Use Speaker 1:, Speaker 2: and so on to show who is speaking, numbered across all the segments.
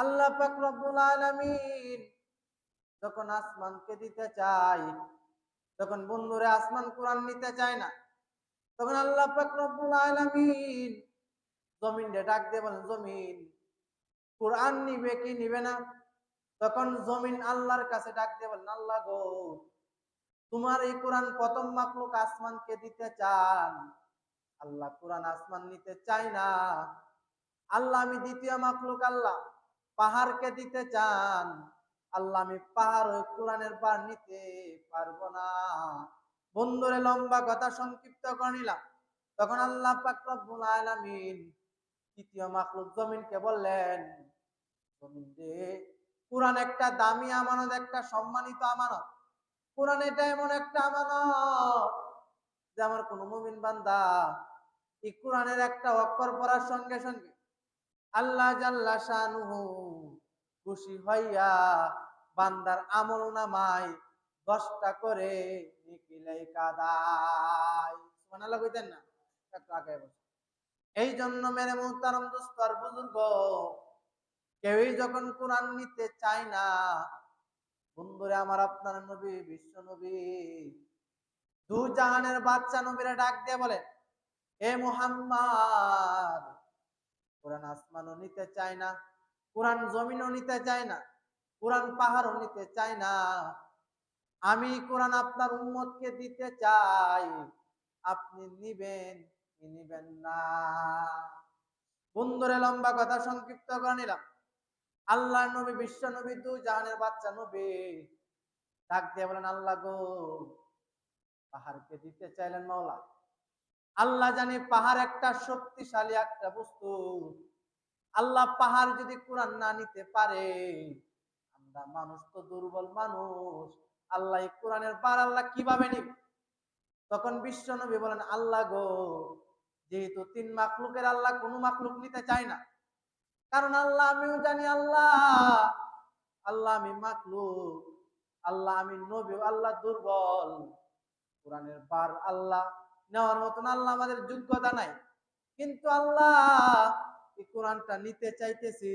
Speaker 1: আল্লাহ পাক রব্বুল আলামিন যখন আসমানকে দিতে চাই, তখন বন্ধুরে আসমান কোরআন নিতে চায় না। তখন আল্লাহ পাক রব্বুল আলামিন জমিনকে ডাক দিয়ে বলেন, জমিন কোরআন নিবে কি নিবে না? তখন জমিন আল্লাহর কাছে ডাক দিয়ে বলেন, আল্লাহ গো, তোমার এই কোরআন প্রথম মাখলুক আসমানকে দিতে চান, আল্লাহ কোরআন আসমান নিতে চাই না। আল্লাহ আমি দ্বিতীয় মাখলুক, আল্লাহ পাহাড়কে দিতে চান, আল্লাহ আমি পাহাড় ওই কোরআনের পার নিতে পারবো না। বন্ধুরে লম্বা কথা সংক্ষিপ্ত করে নিলাম। তখন আল্লাহ পাক রব্বুল আলামিন তৃতীয় মাখলুক জমিনকে বললেন, জমিন রে, কোরআন একটা দামি আমানত, একটা সম্মানিত আমানত। কোরআন এটা এমন একটা আমানত যে আমার কোন মুমিন বান্দা এই কোরআনের একটা অক্ষর পড়ার সঙ্গে সঙ্গে আল্লাহ জাল্লা শানুহু খুশি হইয়া বান্দার আমল নামায় 10টা করে নেকি লেখা দেয়। সুবহানাল্লাহ কইতেন না? একটু আগে বসে। এই জন্য মেরে মুহতারাম দোস্ত আর বুজুর্গ, কেউই যখন কোরআন নিতে চায় না, বন্ধুরে আমার আপনার নবী বিশ্ব নবী দু জাহানের বাচ্চা নবীরা ডাক দিয়ে বলে, হে মুহাম্মদ, কোরআন আসমানও নিতে চায় না, কোরআন জমিনও নিতে চায় না, কোরআন পাহাড়ও নিতে চায় না, আমি কোরআন আপনার উম্মতকে দিতে চাই, আপনি নিবেন কি নিবেন না? বন্ধুরে লম্বা কথা সংক্ষিপ্ত করে নিলাম। আল্লাহ নবী বিশ্ব নবী দু জাহানের বাচ্চা নবী ডাক দিয়ে বলেন, আল্লাহ গো, পাহাড়কে দিতে চাইলেন মাওলা। আল্লাহ জানি পাহাড় একটা শক্তিশালী একটা বস্তু। আল্লাহ পাহাড় যদি কোরআন না নিতে পারে, আমরা মানুষ তো দুর্বল মানুষ, আল্লাহ এই কোরআনের পার আল্লাহ কিভাবে নিবে? তখন বিশ্ব নবী বলেন, আল্লাহ গো, যেহেতু তিন মাখলুকের আল্লাহ কোনো মাখলুক নিতে চায় না, কারণ আল্লাহ আমিও জানি আল্লাহ, আল্লাহ আমি মাখলুক, আল্লাহ আমি নবী, আল্লাহ দুর্বল, কোরআনের বার আল্লাহ নেওয়ার মতন আল্লাহ আমাদের যোগ্যতা নাই। কিন্তু আল্লাহ এই কোরআনটা নিতে চাইতেছি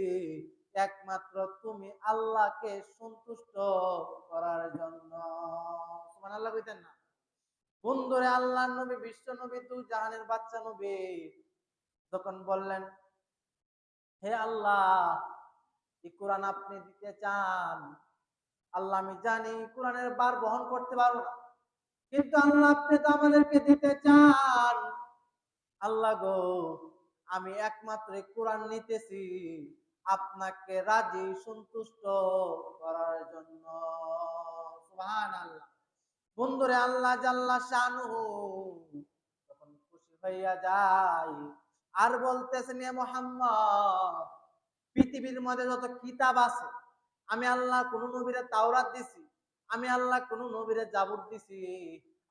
Speaker 1: একমাত্র তুমি আল্লাহকে সন্তুষ্ট করার জন্য। সুবহানাল্লাহ কইতেন না? বন্ধুরে আল্লাহ নবী বিশ্ব নবী দু জাহানের বাচ্চা নবী যখন বললেন, হে আল্লাহ, এই কোরআন আপনি দিতে চান, আল্লাহ আমি জানি কোরআনের বার বহন করতে পারবো না, কিন্তু আল্লাহ আপনি তো আমাদেরকে দিতে চান। আল্লাহ গো, আমি একমাত্র কোরআন নিতেছি আপনাকে রাজি সন্তুষ্ট করার জন্য। সুবহানাল্লাহ। বন্ধুরে আল্লাহ জাল্লা শানুহু তখন খুশি হইয়া যায় আর বলতেছেন, এ মুহাম্মদ, পৃথিবীর মধ্যে যত কিতাব আছে, আমি আল্লাহ কোন নবীরে তাওরাত দিছি, আমি আল্লাহ কোন নবীরে জাবুর দিছি,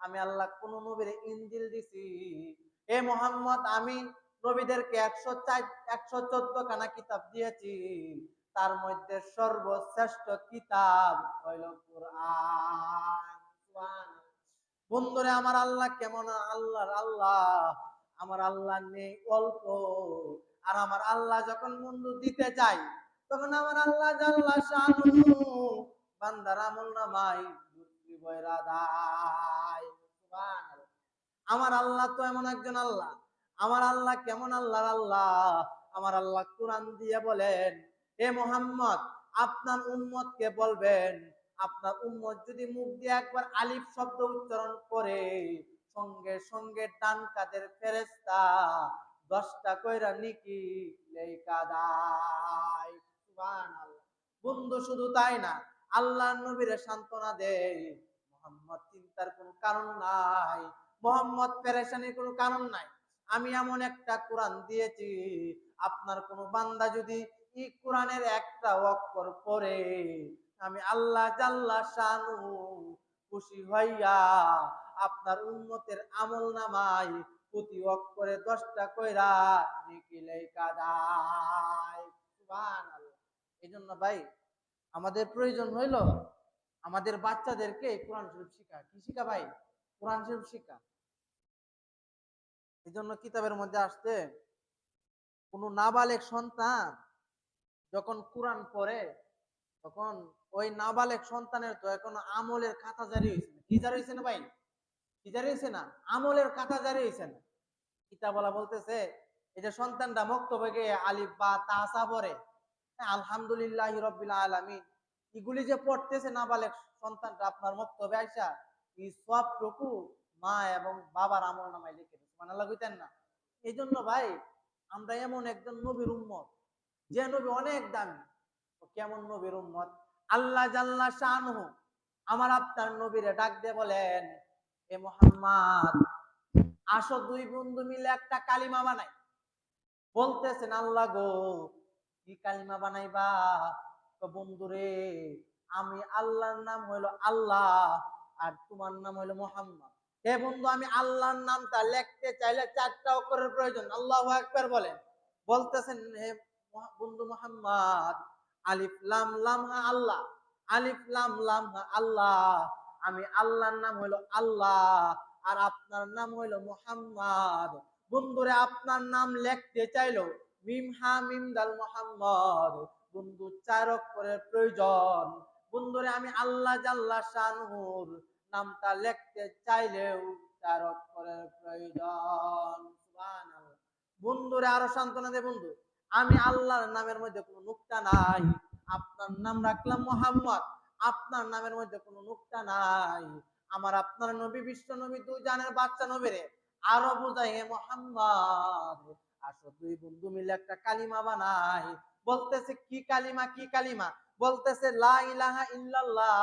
Speaker 1: আমি আল্লাহ কোন নবীরে ইনজিল দিছি। এ মুহাম্মদ, আমি নবীদেরকে 114 খানা কিতাব দিয়েছি, তার মধ্যে সর্বশ্রেষ্ঠ কিতাব হইল কোরআন। সুবহানাল্লাহ। বন্ধুরে আমার আল্লাহ কেমন আল্লাহর আল্লাহ, আমার আল্লাহ নেই অল্প, আর আমার আল্লাহ যখন বন্ধু দিতে চাই, তখন আমার আল্লাহ জাল্লা শানু বান্দার আমল নামাই দুটি বয়রা দায়। সুবহানাল্লাহ। আমার আল্লাহ তো এমন একজন আল্লাহ। আমার আল্লাহ কেমন আল্লাহর আল্লাহ? আমার আল্লাহ কোরআন দিয়ে বলেন, হে মুহাম্মদ, আপনার উম্মতকে বলবেন, আপনার উম্মত যদি মুখ দিয়ে একবার আলিফ শব্দ উচ্চারণ করে, সঙ্গে সঙ্গে ডান কাদের ফেরেশতা 10টা কইরা নেকি লেখা দেয়। সুবহানাল্লাহ। বন্ধু শুধু তাই না, আল্লাহ নবীরে সান্ত্বনা দেয়, মুহাম্মদ চিন্তার কোনো কারণ নাই, মোহাম্মদ পেরেশানির কোনো কারণ নাই। আমি এমন একটা কোরআন দিয়েছি, আপনার কোন বান্দা যদি এই কোরআনের একটা অক্ষর পড়ে, আমি আল্লাহ জাল্লা শানু খুশি হইয়া আপনার উম্মতের আমল নামায় প্রতি অক্ষরে 10টা কইরা নেকি লেখা দেয়। সুবহানাল্লাহ। এই জন্য ভাই, আমাদের প্রয়োজন হইল আমাদের বাচ্চাদেরকে কোরআন শরীফ শিখা। কি শিখা ভাই? কোরআন শরীফ শিখা। এই জন্য কিতাবের মধ্যে আসছে, কোন নাবালেগ সন্তান যখন কোরআন পড়ে তখন ওই নাবালেক সন্তানের তো এখন আমলের খাতা জারি হয়েছে না। কি জারি হয়েছে না ভাই? কি জারি হয়েছে না? আমলের খাতা জারি হয়েছে না। কিতাবওয়ালা বলতেছে এই যে সন্তানটা মক্তবে গিয়ে আলিফ বা তাসা পড়ে, হ্যাঁ, আলহামদুলিল্লাহি রাব্বিল আলামিন, এগুলি যে পড়তেছে নাবালেক সন্তানটা আপনার মক্তবে আইসা, এই সবটুকু মা এবং বাবার আমল নামায় লিখে দিচ্ছে। সুবহানাল্লাহ কইতেন না? এই জন্য ভাই আমরা এমন একজন নবীর উম্মত, যে নবী অনেক দামি। কেমন নবীর উম্মত? আল্লাহ জাল্লা শানুহু আমার আপনার নবীরে ডাক দিয়ে বলেন, এ মুহাম্মদ, আসো দুই বন্ধু মিলে একটা কালিমা বানাই। বলতেছেন আল্লাহ গো, কি কালিমা বানাইবা? তো বন্ধুরে, আমি আল্লাহর নাম হইলো আল্লাহ, আর তোমার নাম হইলো মুহাম্মদ। হে বন্ধু, আমি আল্লাহর নামটা লিখতে চাইলে 4টা অক্ষরের প্রয়োজন। আল্লাহু আকবার বলেন। বলতেছেন হে বন্ধু মুহাম্মদ, আলিফ লাম লাম হা আল্লাহ, আলিফ লাম লাম হা আল্লাহ, আমি আল্লাহর নাম হইলো আল্লাহ, আর আপনার নাম হইলো মুহাম্মদ। বন্ধুরে, আপনার নাম লিখতে চাইলো মিম হা মিম দাল মুহাম্মদ, বন্ধু 4 অক্ষরের প্রয়োজন। বন্ধুরে, আমি আল্লাহ জাল্লা শানুর নামটা লিখতে চাইলেও 4 অক্ষরের প্রয়োজন। সুবহানাল্লাহ। বন্ধুরে, আরো সান্ত্বনা দে বন্ধু, আমি আল্লাহর নামের মধ্যে কোনো নুকতা নাই। আপনার নাম রাখলাম মুহাম্মদ, আপনার নামের মধ্যে কোনো নুকতা নাই। আমার আপনার নবী বিশ্ব নবী, দুই জানের বাচ্চা নবীরে আরো বুঝাই, হে মুহাম্মদ, আসো দুই বন্ধু মিলে একটা কালিমা বানাই। বলতেছে কি কালিমা? কি কালিমা? বলতেছে লা ইলাহা ইল্লাল্লাহ।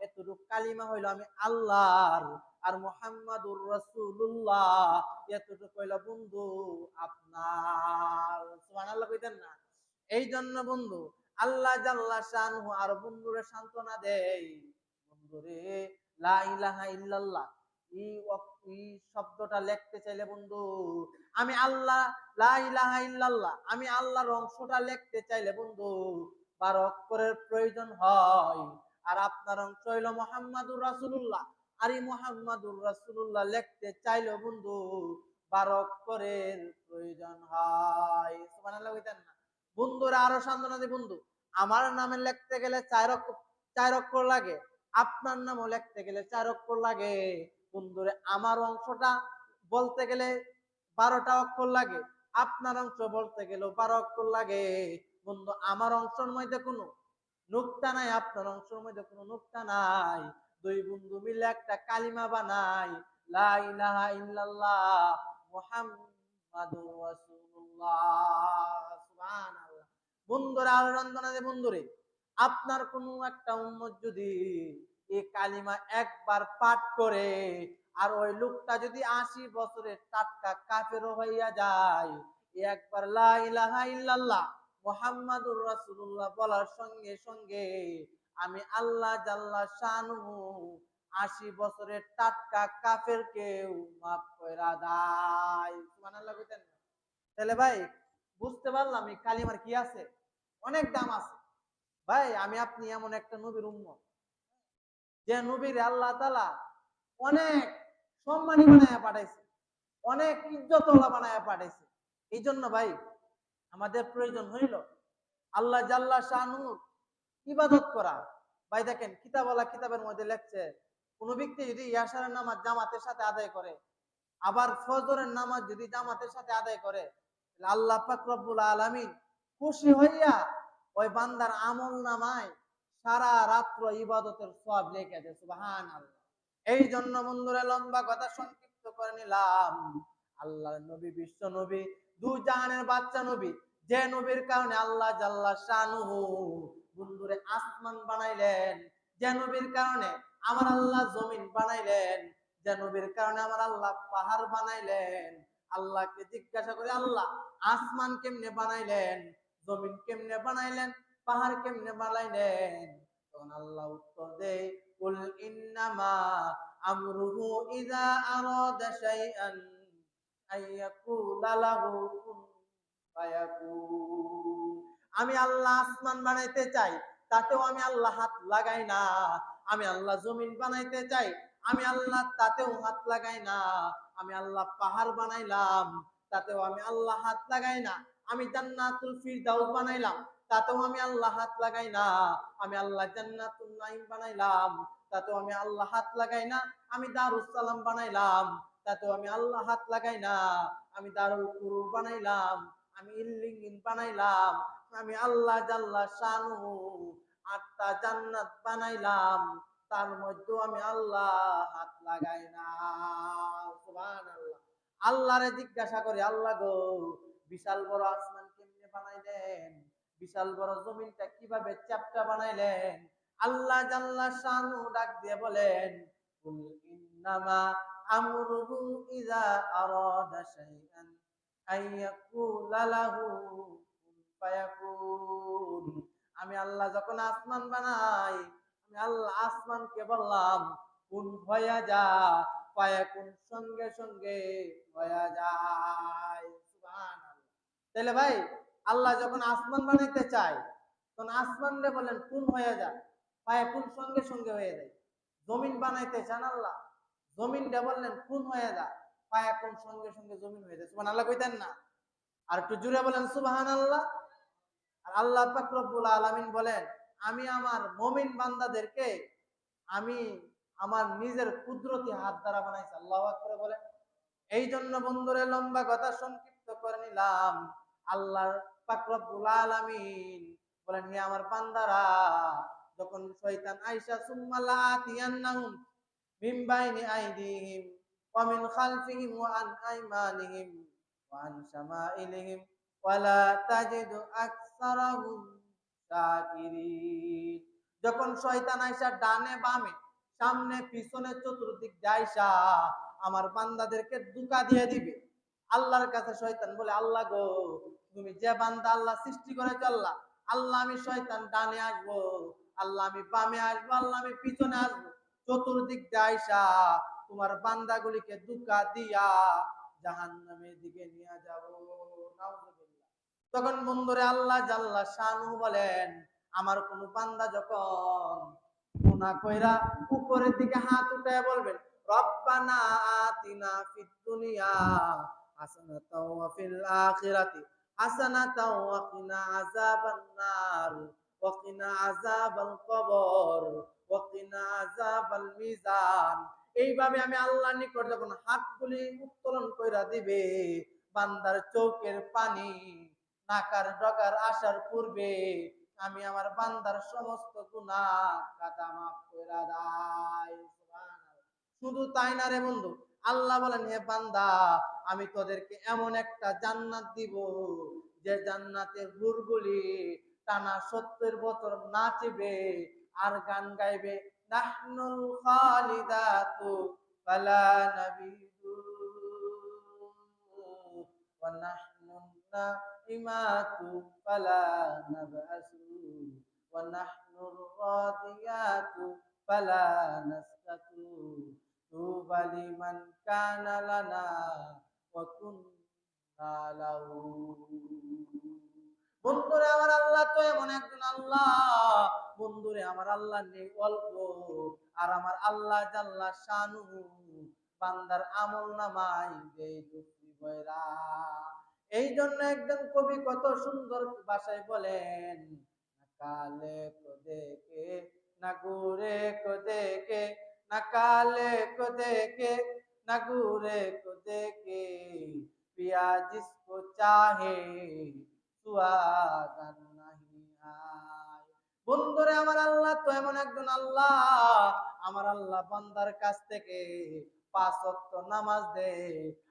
Speaker 1: এতটুক কালিমা হইলো আমি আল্লাহর, আর মুহাম্মাদুর রাসূলুল্লাহ এতটুক হইলো বন্ধু আপনার। সুবহানাল্লাহ কইতেন না? এই জন্য বন্ধু আল্লাহ জাল্লা শানহু আর বন্ধুরে সান্ত্বনা দেয়, বন্ধুরে, লা ইলাহা ইল্লাল্লাহ এই শব্দটা লিখতে চাইলে বন্ধু, আমি আল্লাহ, লা ইলাহা ইল্লাল্লাহ আমি আল্লাহর অংশটা লিখতে চাইলে বন্ধু 12 অক্ষরের প্রয়োজন হয়। আর আপনার অংশ হইল মুহাম্মাদুর রাসূলুল্লাহ, আর এই মুহাম্মাদুর রাসূলুল্লাহ লিখতে চাইলে বন্ধু 12 অক্ষরের প্রয়োজন হয়। সুবহানাল্লাহ কইতেন না? বন্ধুরা, আরো সান্ত্বনা দি বন্ধু, আমার নামে লিখতে গেলে 4 অক্ষর লাগে, আপনার নামও লিখতে গেলে 4 অক্ষর লাগে। বন্ধুরে, আমার অংশটা বলতে গেলে 12টা অক্ষর লাগে, আপনার অংশ বলতে গেলেও 12 অক্ষর লাগে। বন্ধু, আমার অংশের মধ্যে কোনো নুকতা নাই, আপনার অংশের মধ্যে কোনো নুকতা নাই। দুই বন্ধু মিলে একটা কালিমা বানাই, লা ইলাহা ইল্লাল্লাহ মুহাম্মাদুর রাসূলুল্লাহ। সুবহানাল্লাহ। বন্ধুরা, আর রন্দনা দে বন্ধুরে, আপনার কোনো একটা উম্মত যদি এই কালিমা একবার পাঠ করে, আর ওই লোকটা যদি 80 বছরের টাটকা কাফেরও হইয়া যায়, একবার লা ইলাহা ইল্লাল্লাহ মুহাম্মাদুর রাসূলুল্লাহ বলার সঙ্গে সঙ্গে আমি আল্লাহ জাল্লা শানহু 80 বছরের টাটকা কাফেরকেও মাফ কইরা দেয়। সুবহানাল্লাহ কইতেন না? তাহলে ভাই বুঝতে পারলাম এই কালিমার কি আছে, অনেক দাম আছে। ভাই, আমি আপনি এমন একটা নবীর উম্মত, যে নবীর আল্লাহ তাআলা অনেক সম্মানী বানায়া পাঠাইছে, অনেক ইজ্জতওয়ালা বানায়া পাঠাইছে। এই জন্য ভাই আমাদের প্রয়োজন হইল আল্লাহ জাল্লা শানুর ইবাদত করা। ভাই দেখেন, কিতাবওয়ালা কিতাবের মধ্যে লেখছে, কোন ব্যক্তি যদি ইয়াশারের নামাজ জামাতের সাথে আদায় করে, আবার ফজরের নামাজ যদি জামাতের সাথে আদায় করে, তাহলে আল্লাহ পাক রব্বুল আলামিন খুশি হইয়া ওই বান্দার আমল নামায় সারা রাত্র ইবাদতের সওয়াব লিখে দেয়। সুবহানাল্লাহ। এই জন্য বন্ধুরা, লম্বা কথা সংক্ষিপ্ত করে নিলাম, আল্লাহর নবী বিশ্ব নবী, দুই জাহানের বাচ্চা নবী, যে নবীর কারণে আল্লাহ জাল্লা শানুহু বন্ধুরে আসমান বানাইলেন, যে নবীর কারণে আমার আল্লাহ জমিন বানাইলেন, যে নবীর কারণে আমার আল্লাহ পাহাড় বানাইলেন। আল্লাহকে জিজ্ঞাসা করে, আল্লাহ আসমান কেমনে বানাইলেন, জমিন কেমনে বানাইলেন, পাহাড় কেমনে বানাইলেন? তখন আল্লাহ উত্তর দেয়, কুল ইন্নামা আমরুহু ইযা আরাদা শাইআন আইয়াকুলা লাহু কুন ফায়াকুন। আমি আল্লাহ আসমান বানাইতে চাই, তাতেও আমি আল্লাহ হাত লাগাই না। আমি আল্লাহ জমিন বানাইতে চাই, আমি আল্লাহ তাতেও হাত লাগাই না। আমি আল্লাহ পাহাড় বানাইলাম, তাতেও আমি আল্লাহ হাত লাগাই না। আমি জান্নাতুল ফিরদাউস বানাইলাম, তাতেও আমি আল্লাহ হাত লাগাই না। আমি আল্লাহ জান্নাতুন নাঈম বানাইলাম, তাতেও আমি আল্লাহ হাত লাগাই না। আমি দারুস সালাম বানাইলাম, তাতেও আমি আল্লাহ হাত লাগাই না। আমি দারুল কুরুর বানাইলাম, আমি ইল্লিগিন বানাইলাম, আমি আল্লাহ জাল্লা শানহু 8টা জান্নাত বানাইলাম, তার মধ্যেও আমি আল্লাহ হাত লাগাই না। সুবহানাল্লাহ। আল্লাহরে জিজ্ঞাসা করে, আল্লাহ গো, বিশাল বড় আসমান কেমনে বানাইলেন, বিশাল বড় জমিনটা কিভাবে চ্যাপ্টা বানাইলেন? আল্লাহ জাল্লা শানু ডাক দিয়ে বলেন, কুল ইন্নামা আমরুহু ইযা আরাদা শাইআন আইয়াকুলা লাহু কুন ফায়াকুন। আমি আল্লাহ যখন আসমান বানাই, আমি আল্লাহ আসমানকে বললাম কুন হয়ে যা, ফায়াকুন সঙ্গে সঙ্গে হয়ে যায়। সুবহানাল্লাহ। তাহলে ভাই, আল্লাহ যখন আসমান বানাইতে চায়, তখন আসমানরে বলেন কুন হয়ে যা, ফায়াকুন সঙ্গে সঙ্গে হয়ে যায়। জমিন বানাইতে চান আল্লাহ, জমিনটা বললেন কুন হয়ে যা, ফায়াকুন সঙ্গে সঙ্গে জমিন হয়ে যায়। সুবহানাল্লাহ কইতেন না? আর একটু জুড়ে বলেন সুবহানাল্লাহ। আর আল্লাহ পাক রব্বুল আলামিন বলেন, আমি আমার মুমিন বান্দাদেরকে আমি আমার নিজের কুদরতি হাত দ্বারা বানাইছি। আল্লাহু আকবার বলেন। এই জন্য বন্ধুরে লম্বা কথা সংক্ষিপ্ত করে নিলাম। আল্লাহ পাক রব্বুল আলামিন বলেন, হে আমার বান্দারা, যখন শয়তান আইসা সুম্মা লাআতিয়ান্নাহুম মিন বাইনি আইদিহিম ওয়া মিন খালফিহিম ওয়া আন আইমানিহিম ওয়া আন শামাইলিহিম ওয়া লা তাজিদু আকসারাহুম শাকিরিন। যখন শয়তান আইসা ডানে বামে সামনে পিছনে চতুর্দিক যাইসা আমার বান্দাদেরকে ধোঁকা দিয়ে দিবে, আল্লাহর কাছে শয়তান বলে, আল্লাহ গো, তুমি যে বান্দা আল্লাহ সৃষ্টি করে চললা, আল্লাহ আমি শয়তান ডানে আসবো, আল্লাহ আমি বামে আসবো, আল্লাহ আমি পিছনে আসবো, চতুর্দিক যাইসা তোমার বান্দাগুলিকে ধোঁকা দিয়া জাহান্নামের দিকে নিয়ে যাব। নাউজুবিল্লাহ। তখন বন্ধুরে আল্লাহ জাল্লা শানু বলেন, আমার কোন বান্দা যখন গুনাহ কইরা উপরের দিকে হাত উঠায় বলবেন, রব্বানা আতিনা ফিদ দুনিয়া হাসানাতাও ওয়া ফিল আখিরাতি হাসানাতাও ওয়া কিনা আযাবান নার ওয়া কিনা আযাবাল কবর ওয়া কিনা আযাবাল মিজান। এইভাবে আমি আল্লাহর নিকট যখন হাতগুলি উত্তোলন কইরা দিবে, বান্দার চোখের পানি নাকার ডগার আসার পূর্বে আমি আমার বান্দার সমস্ত গুনাহ কাদা মাফ কইরা দেই। সুবহানাল্লাহ। শুধু তাই না রে বন্ধু, আল্লাহ বলেন, হে বান্দা, আমি তোদেরকে এমন একটা জান্নাত দিব, যে জান্নাতের হুরগুলি টানা 70 বছর নাচবে আর গান গাইবে, নাহনুল খালিদাতু ফালা নাবিদু ওয়া নাহনু নাইমাতু ফালা নাবআসু ওয়া নাহনুর রাদিয়াতু ফালা নাসকাতু তুবা লিমান কানা লানা ওয়া কুন্না লাহু। বন্ধুরে আমার আল্লাহ তো এমন একজন আল্লাহ, বন্ধুরে আমার আল্লাহ নেই অল্প, আর আমার আল্লাহ জাল্লা শানুহু বান্দার আমল নামাই দেই দুঃখী বয়রা। এই জন্য একজন কবি কত সুন্দর ভাষায় বলেন, কালে কো দেখে না গুরে কো দেখে, না কালে কো দেখে না গুরে কো দেখে, পিয়া জিসকো চাহে সুয়াগান নাহি আয়। বন্ধুরে আমার আল্লাহ তো এমন একজন আল্লাহ, আমার আল্লাহ বান্দার কাছ থেকে 5 ওয়াক্ত নামাজ দেয়,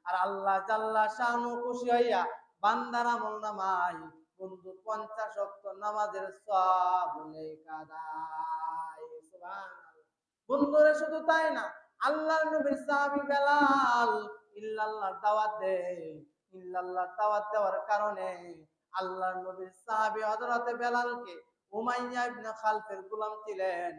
Speaker 1: আর আল্লাহ জাল্লা শানু খুশি হইয়া বান্দার আমল নামায় বন্ধু 50 ওয়াক্ত নামাজের সওয়াব লেখা দেয়। সুবহানাল্লাহ। বন্ধুরে শুধু তাই না, আল্লাহর নবীর সাহাবী বেলাল ইল্লাল্লাহর দাওয়াত দেয়, ইল্লাল্লাহর দাওয়াত দেওয়ার কারণে আল্লাহর নবীর সাহাবী হযরতে বেলালকে উমাইয়া ইবনে খালফের গোলাম ছিলেন।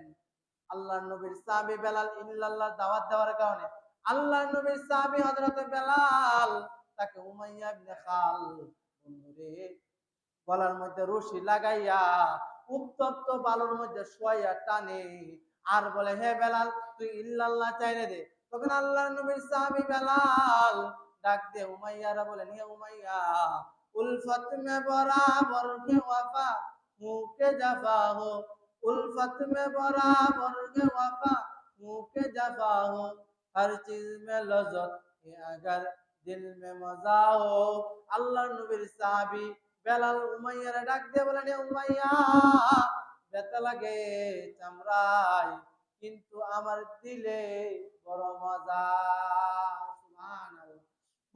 Speaker 1: আল্লাহর নবীর সাহাবী বেলাল ইল্লাল্লাহর দাওয়াত দেওয়ার কারণে আল্লাহর নবীর সাহাবী হযরতে বেলাল তাকে উমাইয়া ইবনে খাল বন্ধুরে গলার মধ্যে রশি লাগাইয়া উত্তপ্ত বালুর মধ্যে শোয়াইয়া টানে আর বলে, হে বেলাল, তুই ইল্লাল্লাহ চাইরে দে। তখন আল্লাহর নবীর সাহাবী বেলাল ডাক দিয়ে উমাইয়ারা বলেন, হে উমাইয়া, উলফত মে বরাবর কে ওয়াফা मुंह के जफा हो, उल्फत में बराबर के वफा, मुंह के जफा हो, हर चीज में लज्जत है अगर दिल में मजा हो। আল্লাহ নবীর সাহাবী বেলাল উমাইয়ার ডাক দিয়ে বলেন, এ উমাইয়া, ব্যথা লাগে চামড়ায়, কিন্তু আমার দিলে বড় মজা। সুবহানাল্লাহ।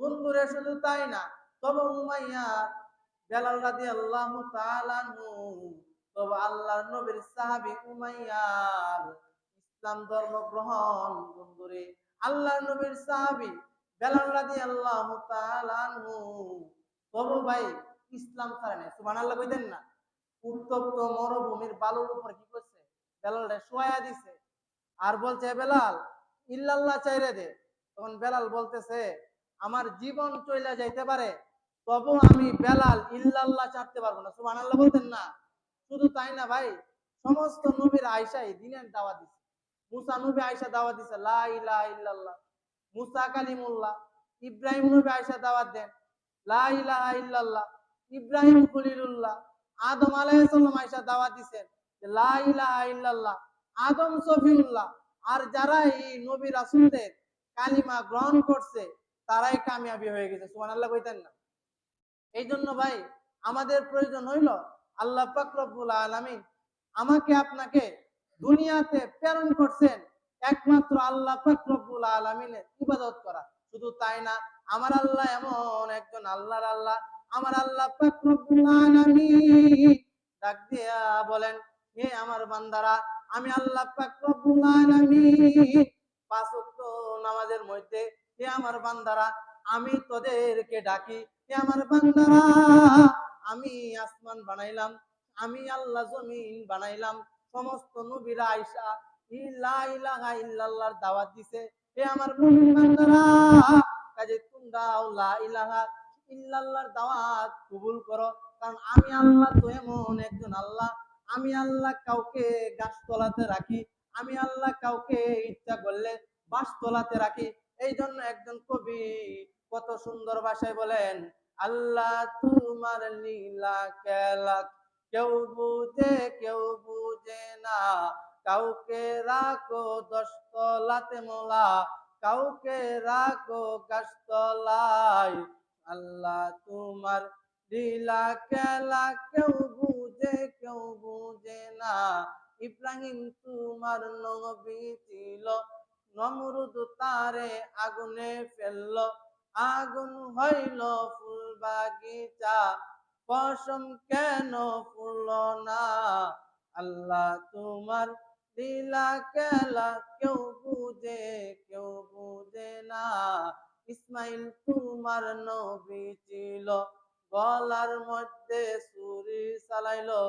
Speaker 1: বন্ধুরে শুধু তাই না, তবে উমাইয়া বেলাল রাদিয়াল্লাহু তাআলা আনহু, তবে আল্লাহর নবীর সাহাবী উমাইয়ার ইসলাম ধর্ম গ্রহণ। বন্ধুরে, আল্লাহর নবীর সাহাবী বেলাল রাদিয়াল্লাহু তাআলা আনহু তবে ভাই ইসলাম ছাড়ে নাই। সুবহানাল্লাহ কইতেন না? উত্তপ্ত মরুভূমির বালুর উপর কি করছে? বেলালরে শোয়া দিছে। আর বলছে, বেলাল ইল্লাল্লাহ চাইরে দে। তখন বেলাল বলতেছে, আমার জীবন চইলা যাইতে পারে, তবু আমি বেলাল ইল্লাল্লাহ ছাড়তে পারবো না। সুবহানাল্লাহ বলতেন না? শুধু তাই না ভাই, সমস্ত নবীর আয়েশাই দিনের দাওয়াত দিছে। মুসা নবী আয়েশা দাওয়াত দিছে লা ইলাহা ইল্লাল্লাহ, মুসা কালিমুল্লাহ। ইব্রাহিম নবী আয়েশা দাওয়াত দেন লা ইলাহা ইল্লাল্লাহ, ইব্রাহিম খলিলুল্লাহ। আদম আলাইহিস সালাম আয়েশা দাওয়াত দিছেন লা ইলাহা ইল্লাল্লাহ, আদম সফিউল্লাহ। আর যারা এই নবী রাসূলদের কালিমা গ্রহণ করছে তারাই কামিয়াবি হয়ে গেছে। সুবহানাল্লাহ কইতেন না? এই জন্য ভাই আমাদের প্রয়োজন হইল আল্লাহ পাক রব্বুল আলামিন আমাকে আপনাকে দুনিয়াতে প্রেরণ করছেন একমাত্র আল্লাহ পাক রব্বুল আলামিনের ইবাদত করা। শুধু তাই না, আমার আল্লাহ এমন একজন আল্লাহর আল্লাহ, আমার আল্লাহ পাক রব্বুল আলামিন ডাক দিয়া বলেন, হে আমার বান্দারা, আমি আল্লাহ পাক রব্বুল আলামিন পাঁচ ওয়াক্ত নামাজের মধ্যে, হে আমার বান্দারা, আমি তোদেরকে ডাকি, হে আমার বান্দারা, আমি আসমান বানাইলাম, আমি আল্লাহ জমিন বানাইলাম। সমস্ত নবীরা আয়েশা লা ইলাহা ইল্লাল্লাহর দাওয়াত দিছে। হে আমার মুমিন বান্দারা, কাজে তোমরাও লা ইলাহা ইল্লাল্লাহর দাওয়াত কবুল করো। কারণ আমি আল্লাহ তো এমন একজন আল্লাহ, আমি আল্লাহ কাউকে গাছতলাতে রাখি, আমি আল্লাহ কাউকে ইচ্ছা করলে বাসতলাতে রাখি। এই জন্য একজন কবি কত সুন্দর ভাষায় বলেন, আল্লাহ তোমার লীলা খেলা কেউ বুঝে কেউ বুঝে না, কাউকে রাখো দশতলাতে মোলা, কাউকে রাখো গাছতলায়। আল্লাহ তোমার লীলা খেলা কেউ বুঝে না। ইব্রাহিম তোমার নবী ছিল, নমরুদ তারে আগুনে ফেললো, আগুন হইল ফুল বাগিচা, পশম কেন ফুল না। আল্লাহ তোমার লীলা খেলা কেউ বুঝে না। ইসমাইল তোমার নবী ছিল, গলার মধ্যে ছুরি চালাইলো,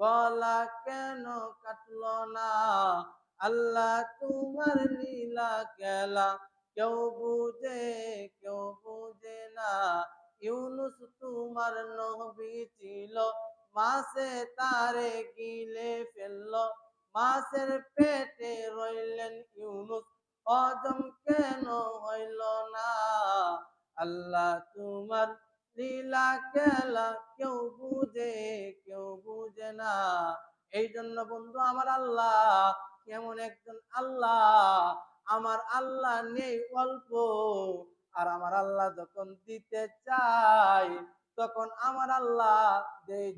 Speaker 1: গলা কেন কাটলো না। আল্লাহ তোমার লীলা খেলা কেউ বুঝে না। ইউনুস তোমার নবী ছিল, মাছে তারে গিলে ফেললো, মাছের পেটে রইলেন ইউনুস, হজম কেন হইল না। আল্লাহ তোমার লীলা খেলা কেউ বুঝে না। এই জন্য বন্ধু, আমার আল্লাহ কেমন একজন আল্লাহ, আমার আল্লাহ নেই অল্প, আর আমার আল্লাহ যখন দিতে চাই তখন আমার আল্লাহ দেয়।